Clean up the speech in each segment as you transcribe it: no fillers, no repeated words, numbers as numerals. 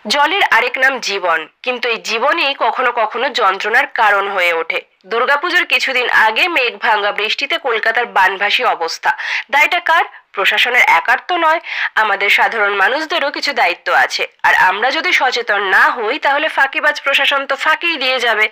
জলের আরেক নাম জীবন, কিন্তু এই জীবনই কখনো কখনো যন্ত্রণার কারণ হয়ে ওঠে। দুর্গাপুজোর কিছুদিন আগে মেঘ ভাঙা বৃষ্টিতে কলকাতার বানভাসী অবস্থা। দায়টা কার? প্রশাসনের একার তো নয়, আমাদের সাধারণ মানুষদেরও কিছু দায়িত্ব আছে। আর আমরা যদি সচেতন না হই তাহলে ফাঁকিবাজ প্রশাসন তো ফাঁকিই দিয়ে যাবে,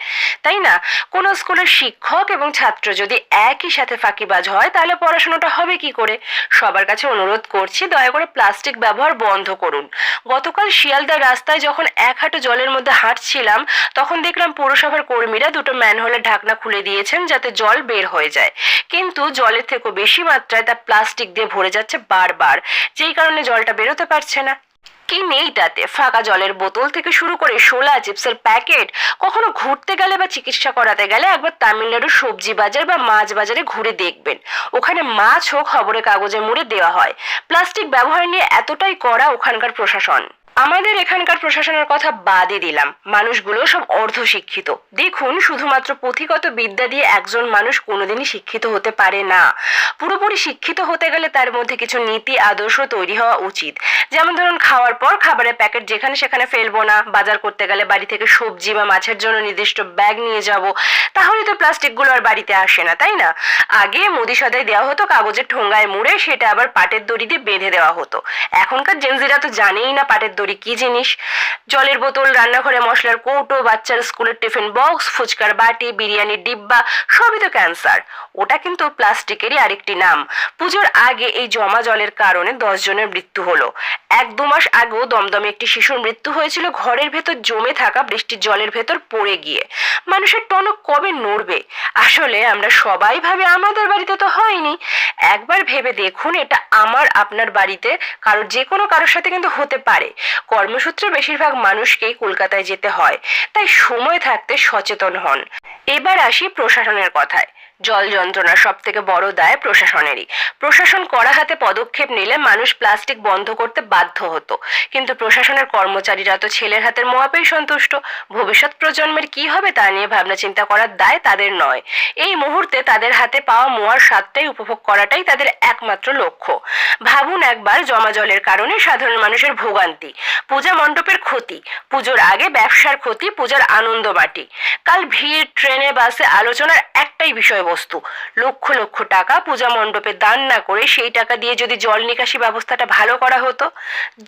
তাই না? কোনো স্কুলের শিক্ষক এবং ছাত্র যদি একই সাথে ফাঁকিবাজ হয় তাহলে পড়াশোনাটা হবে কি করে? সবার কাছে অনুরোধ করছি, দয়া করে প্লাস্টিক ব্যবহার বন্ধ করুন। গতকাল শিয়ালদার রাস্তায় যখন এক হাঁটু জলের মধ্যে হাঁটছিলাম, তখন দেখলাম পৌরসভার কর্মীরা দুটো ম্যানহোলের ঢাকনা খুলে দিয়েছেন যাতে জল বের হয়ে যায়, কিন্তু জলের থেকেও বেশি মাত্রায় তা প্লাস্টিক দিয়ে ভরে যাচ্ছে বারবার, যেই কারণে জলটা বেরোতে পারছে না। কি নেই তাতে? ফাঁকা জলের বোতল থেকে শুরু করে শোলা চিপসের প্যাকেট। কখনো ঘুরতে গেলে বা চিকিৎসা করাতে গেলে একবার তামিলনাড়ুর সবজি বাজার বা মাছ বাজারে ঘুরে দেখবেন, ওখানে মাছও খবরের কাগজে মুড়ে দেওয়া হয়। প্লাস্টিক ব্যবহার নিয়ে এতটাই কড়া ওখানকার প্রশাসন। আমাদের এখানকার প্রশাসনের কথা বাদই দিলাম, মানুষগুলো সব অর্ধশিক্ষিত। দেখুন, শুধুমাত্র পুঁথিগত বিদ্যা দিয়ে একজন মানুষ কোনোদিনই শিক্ষিত হতে পারে না। পুরোপুরি শিক্ষিত হতে গেলে তার মধ্যে কিছু নীতি আদর্শ তৈরি হওয়া উচিত। যেমন ধরুন, খাওয়ার পর খাবারের প্যাকেট যেখানে সেখানে ফেলবো না, বাজার করতে গেলে বাড়ি থেকে সবজি বা মাছের জন্য নির্দিষ্ট ব্যাগ নিয়ে যাব, তাহলে তো প্লাস্টিকগুলো আর বাড়িতে আসে না, তাই না? আগে মুদি সদাই দেওয়া হতো কাগজের ঠোঙ্গায় মুড়ে, সেটা আবার পাটের দড়ি দিয়ে বেঁধে দেওয়া হতো। এখনকার জেনজিরা তো জানেই না পাটের দড়ি কি জিনিস। জলের বোতল, রান্নাঘরে মশলার কৌটো, বাচ্চার স্কুলের টিফিন বক্স, ফুচকার বাটি, বিরিয়ানির ডিব্বা, সবই তো ক্যান্সার। ওটা কিন্তু প্লাস্টিকেরই আরেকটি নাম। পুজোর আগে এই জমা জলের কারণে 10 জনের মৃত্যু হলো। 1-2 মাস আগেও দমদমে একটি শিশুর মৃত্যু হয়েছিল ঘরের ভেতর জমে থাকা বৃষ্টির জলের ভেতর পড়ে গিয়ে। মানুষের টনক কবে নড়বে? আসলে আমরা সবাই ভাবে আমাদের বাড়িতে তো হয়নি। একবার ভেবে দেখুন, এটা আমার আপনার বাড়িতে যে কোনো কারোর সাথে কিন্তু হতে পারে। কর্মসূত্রে বেশিরভাগ মানুষকেই কলকাতায় যেতে হয়, তাই সময় থাকতে সচেতন হন। এবার আসি প্রশাসনের কথায়। জল যন্ত্রণার সব থেকে বড় দায় প্রশাসনেরই। প্রশাসন কড়া হাতে পদক্ষেপ নিলে মানুষ প্লাস্টিক বন্ধ করতে বাধ্য হতো, কিন্তু প্রশাসনের কর্মচারীরা তো ছেলের হাতের মোয়াপেই সন্তুষ্ট। ভবিষ্যৎ প্রজন্মের কি হবে তা নিয়ে ভাবনা চিন্তা করার দায় তাদের নয়। এই মুহূর্তে তাদের হাতে পাওয়া মোয়ার স্বাদটাই উপভোগ করাটাই তাদের একমাত্র লক্ষ্য। ভাবুন একবার, জমা জলের কারণে সাধারণ মানুষের ভোগান্তি, পূজা মণ্ডপের ক্ষতি, পুজোর আগে ব্যবসার ক্ষতি, পূজার আনন্দ মাটি। কাল ভিড়, ট্রেনে বাসে আলোচনার একটাই বিষয়বস্তু, লক্ষ লক্ষ টাকা পূজা মণ্ডপে দান না করে সেই টাকা দিয়ে যদি জল নিকাশি ব্যবস্থাটা ভালো করা হতো।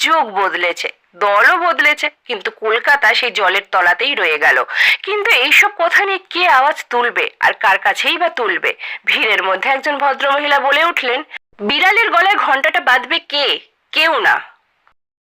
যুগ বদলেছে, দলও বদলেছে, কিন্তু কলকাতা সেই জলের তলাতেই রয়ে গেল। কিন্তু এইসব কথা নিয়ে কে আওয়াজ তুলবে, আর কার কাছেই বা তুলবে? ভিড়ের মধ্যে একজন ভদ্রমহিলা বলে উঠলেন, বিড়ালের গলায় ঘন্টাটা বাঁধবে কে? কেউ না।